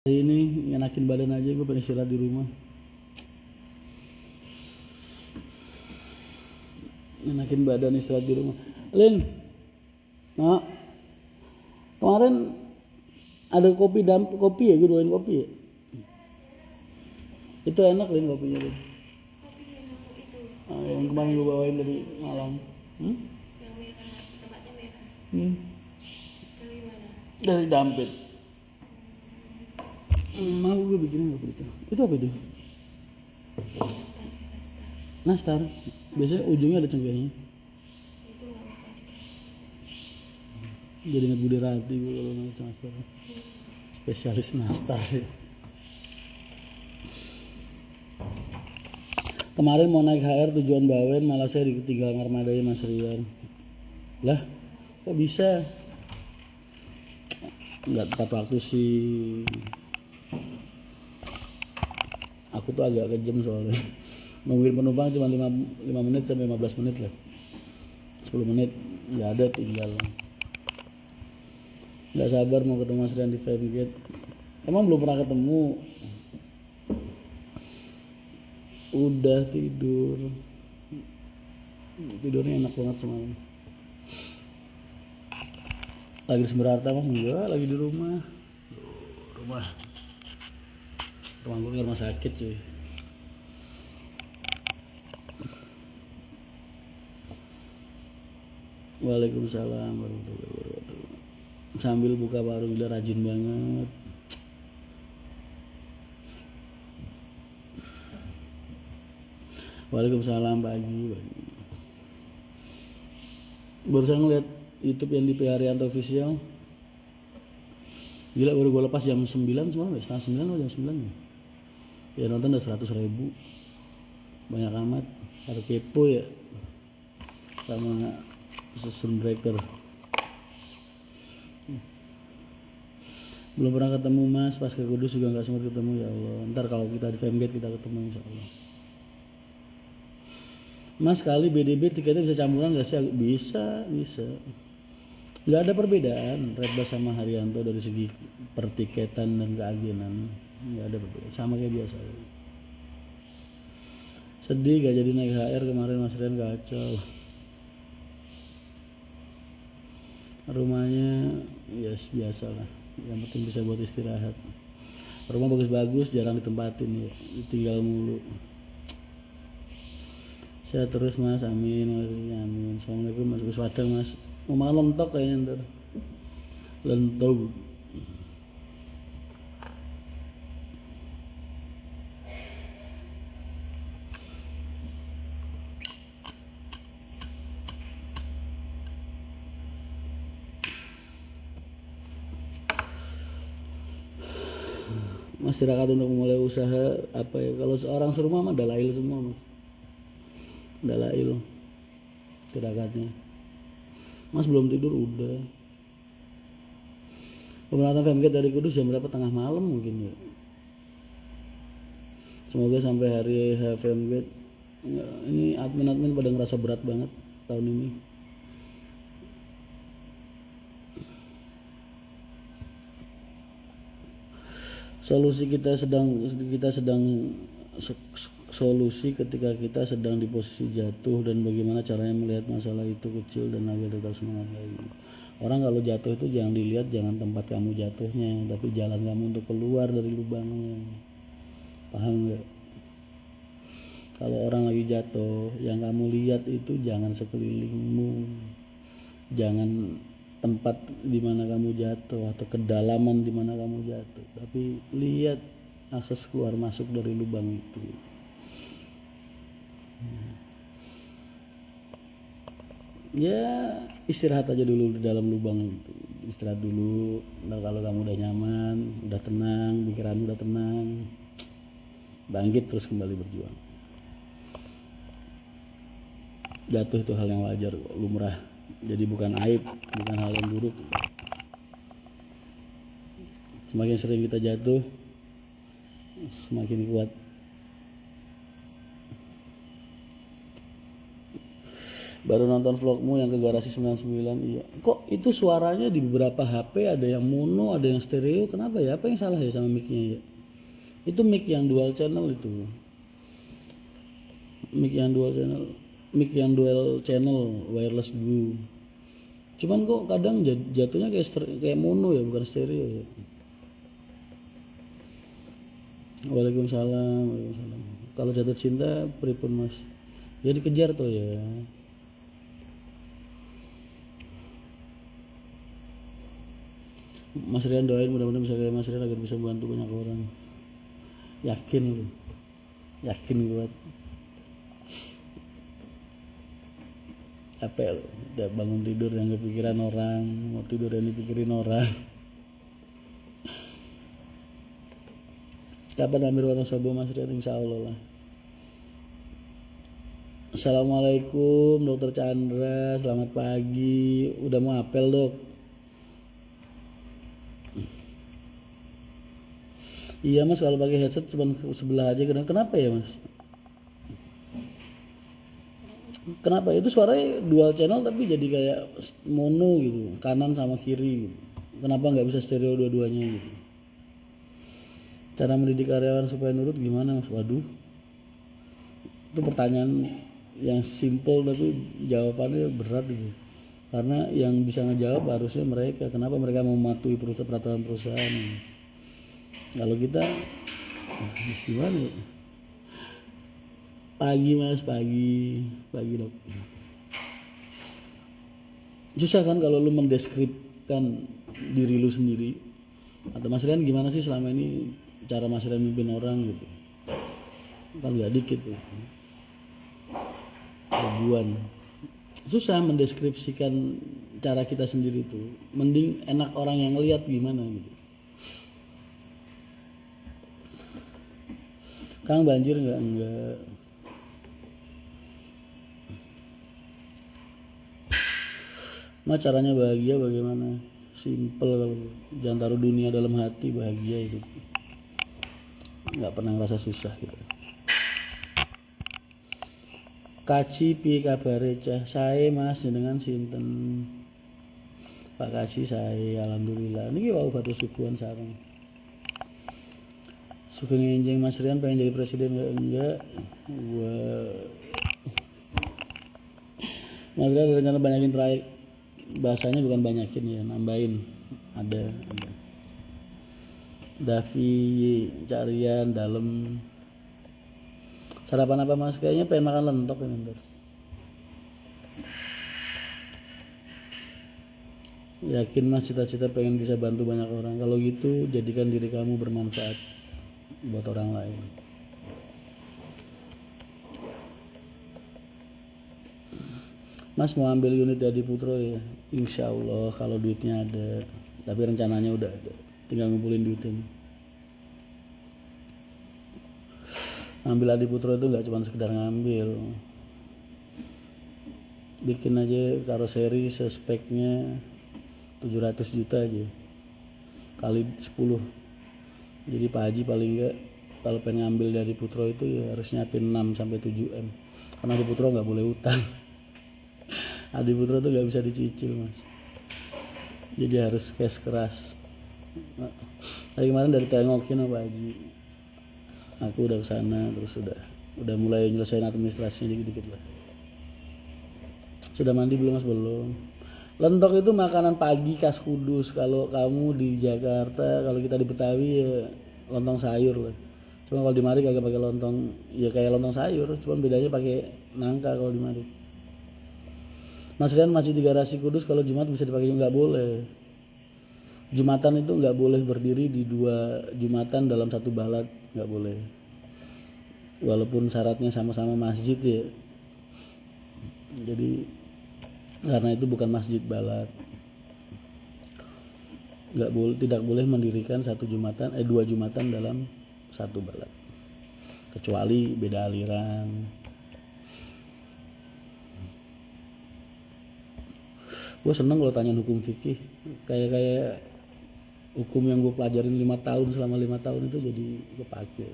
Hari ini enakin badan aja, gue pengen istirahat di rumah. Enakin badan istirahat di rumah. Lin, nah kemarin ada kopi ya, gue doain kopi ya. Itu enak Lin kopinya Lin. Yang kemarin gue bawain dari Malang. Yang merah, tempatnya merah. Hmm? Dari mana? Dari Dampit. Mau gue bikinin kopi itu. Itu apa itu? Pasta. Nastar. Biasanya ujungnya ada cengkehnya. Itu nggak bisa dikasih. Jadi ingat Budi Rati gue kalau nama nastar. Spesialis nastar sih. Kemarin mau naik HR tujuan Bawen, malah saya ditinggal armadanya Mas Rian. Lah, kok bisa? Nggak tepat waktu sih. Aku tuh agak kejam soalnya. Nungguin penumpang cuma 5 menit sampai 15 menit lah. 10 menit nggak ada, tinggal. Nggak sabar mau ketemu Mas Rian di Famegate. Emang belum pernah ketemu. Udah tidur. Tidurnya enak banget semalam. Lagi di Semberarta Mas? Enggak, lagi di rumah. Rumah gue ke rumah sakit cuy. Waalaikumsalam warahmatullahi wabarakatuh. Sambil buka warung, gila rajin banget. Waalaikumsalam pagi. Barusan ngeliat YouTube yang di P.Haryanto Official. Gila, baru gue lepas jam 9 semalam ya, setengah 9 atau jam 9 ya. Ya nonton udah 100.000. Banyak amat. Harus kepo ya sama Sunbreaker. Belum pernah ketemu Mas, pas ke Kudus juga gak sempat ketemu, ya Allah. Ntar kalau kita di Famegate kita ketemu insya Allah. Mas, kali BDB tiketnya bisa campuran gak sih? Bisa. Gak ada perbedaan Redbus sama Haryanto dari segi pertiketan dan keagenan. Gak ada perbedaan, sama kayak biasa. Sedih gak jadi naik HR kemarin, Mas Rian kacau. Rumahnya yes biasa lah, yang penting bisa buat istirahat. Rumah bagus-bagus jarang ditempatin ya, ditinggal mulu. Sehat terus Mas, amin. Amin. Assalamualaikum Mas Gus Padang Mas. Mau makan lentok kayaknya ntar. Lentok. Mas tirakat untuk memulai usaha apa ya? Kalau seorang serumah mah dalail semua Mas. Dalail tirakatnya. Mas belum tidur udah. Pemerhatan Famegate dari Kudus jam berapa? Tengah malam mungkin ya. Semoga sampai hari Famegate. Ini admin pada ngerasa berat banget tahun ini. Solusi kita solusi ketika kita sedang di posisi jatuh dan bagaimana caranya melihat masalah itu kecil dan agar tetap semangat lagi. Orang kalau jatuh itu jangan dilihat jangan tempat kamu jatuhnya, tapi jalan kamu untuk keluar dari lubangnya. Paham nggak? Kalau orang lagi jatuh, yang kamu lihat itu jangan sekelilingmu, jangan tempat di mana kamu jatuh atau kedalaman di mana kamu jatuh, tapi lihat akses keluar masuk dari lubang itu. Ya istirahat aja dulu di dalam lubang itu, istirahat dulu. Ntar kalau kamu udah nyaman, udah tenang, pikiranmu udah tenang, bangkit terus kembali berjuang. Jatuh itu hal yang wajar, lumrah, jadi bukan aib, bukan hal yang buruk. Semakin sering kita jatuh, semakin kuat. Baru nonton vlogmu yang ke garasi 99. Iya. Kok itu suaranya di beberapa HP ada yang mono, ada yang stereo. Kenapa ya? Apa yang salah ya sama mic-nya ya? Itu mic yang dual channel itu. Mic yang dual channel. Mic yang dual channel wireless Go. Cuman kok kadang jatuhnya kayak mono ya, bukan stereo ya. Waalaikumsalam. Waalaikumsalam. Kalau jatuh cinta pripun Mas? Ya dikejar tuh ya. Mas Rian doain mudah-mudahan bisa kayak Mas Rian agar bisa membantu banyak orang. Yakin lu. Yakin kuat. Apa lu? Udah bangun tidur yang kepikiran orang, mau tidur yang dipikirin orang. Kapan ambil warna sobo Mas Rian? Insya Allah lah. Assalamualaikum Dokter Chandra, selamat pagi. Udah mau apel dok? Iya Mas, kalau pakai headset cuma sebelah aja. Kenapa ya Mas? Kenapa? Itu suaranya dual channel tapi jadi kayak mono gitu, kanan sama kiri gitu. Kenapa nggak bisa stereo dua-duanya gitu? Cara mendidik karyawan supaya nurut gimana Mas? Waduh, itu pertanyaan yang simple tapi jawabannya berat gitu. Karena yang bisa ngejawab harusnya mereka. Kenapa mereka mematuhi peraturan perusahaan? Kalau kita gimana ya? Pagi Mas, pagi dok. Susah kan kalau lu mendeskripsikan diri lu sendiri. Atau Mas Rian gimana sih selama ini cara Mas Rian mimpin orang gitu? Kan gak dikit tuh. Ribuan. Susah mendeskripsikan cara kita sendiri tuh. Mending enak orang yang ngeliat gimana gitu. Kang banjir enggak? Mas caranya bahagia bagaimana? Simple kalau jangan taruh dunia dalam hati, bahagia itu. Nggak pernah ngerasa susah gitu. Kaci piye kabare cah? Sae Mas jenengan sinten? Pak Kaci sae alhamdulillah. Niki wau batu subuhan sareng. Suka ngenjeng Mas Rian pengen jadi presiden enggak? Mas Rian ada rencana banyakin trayek. Bahasanya bukan banyakin ya, nambahin. Ada. Davi, Carian, dalam. Sarapan apa Mas? Kayaknya pengen makan lentok ini ntar. Yakin Mas cita-cita pengen bisa bantu banyak orang. Kalau gitu jadikan diri kamu bermanfaat buat orang lain. Mas mau ambil unit Adi Putro ya? Insya Allah kalau duitnya ada. Tapi rencananya udah ada. Tinggal ngumpulin duitnya. Ngambil Adi Putro itu nggak cuma sekedar ngambil. Bikin aja karoseri sespeknya 700 juta aja. Kali 10. Jadi Pak Haji paling enggak kalau pengen ngambil dari Putro itu ya harus nyiapin 6 sampai 7 M. Karena Adi Putro nggak boleh utang. Adi Putro tuh nggak bisa dicicil Mas. Jadi harus cash keras. Tadi kemarin dari tengokin sama Pak Haji. Aku udah kesana terus udah mulai nyelesain administrasinya dikit-dikit lah. Sudah mandi belum Mas? Belum. Lentok itu makanan pagi khas Kudus. Kalau kamu di Jakarta, kalau kita di Betawi ya lontong sayur lah. Cuma kalau di Mari kagak pakai lontong, ya kayak lontong sayur, cuma bedanya pakai nangka kalau di Mari. Mas Rian masih di garasi Kudus, kalau Jumat bisa dipakai nggak boleh. Jumatan itu nggak boleh berdiri di 2 Jumatan dalam 1 balad, nggak boleh. Walaupun syaratnya sama-sama masjid ya. Jadi karena itu bukan masjid balad. Tidak boleh mendirikan 2 Jumatan dalam 1 balad. Kecuali beda aliran. Gue seneng kalau tanya hukum fikih. Kayak hukum yang gue pelajarin 5 tahun selama 5 tahun itu jadi kepake.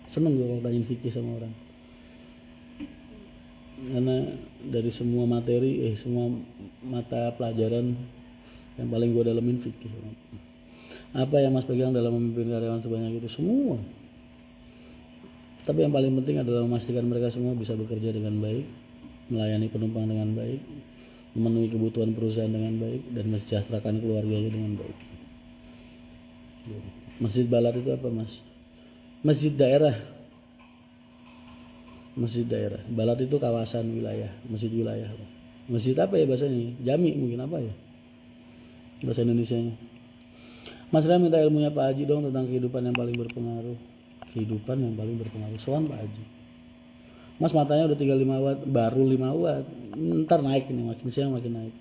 Seneng gue kalau tanya fikih sama orang. Karena dari semua materi, semua mata pelajaran yang paling gue dalemin fikih. Apa yang Mas pegang dalam memimpin karyawan sebanyak itu? Semua. Tapi yang paling penting adalah memastikan mereka semua bisa bekerja dengan baik, melayani penumpang dengan baik, memenuhi kebutuhan perusahaan dengan baik, dan mensejahterakan keluarganya dengan baik. Masjid Balat itu apa, Mas? Masjid daerah. Masjid daerah. Balat itu kawasan wilayah, masjid wilayah. Masjid apa ya bahasanya? Jami mungkin apa ya? Bahasa Indonesianya. Mas Ram minta ilmunya Pak Haji dong tentang kehidupan yang paling berpengaruh. Kehidupan yang paling berpengaruh. Soal Pak Haji. Mas matanya udah 35 watt, baru 5 watt. Ntar naik ini, makin siang makin naik.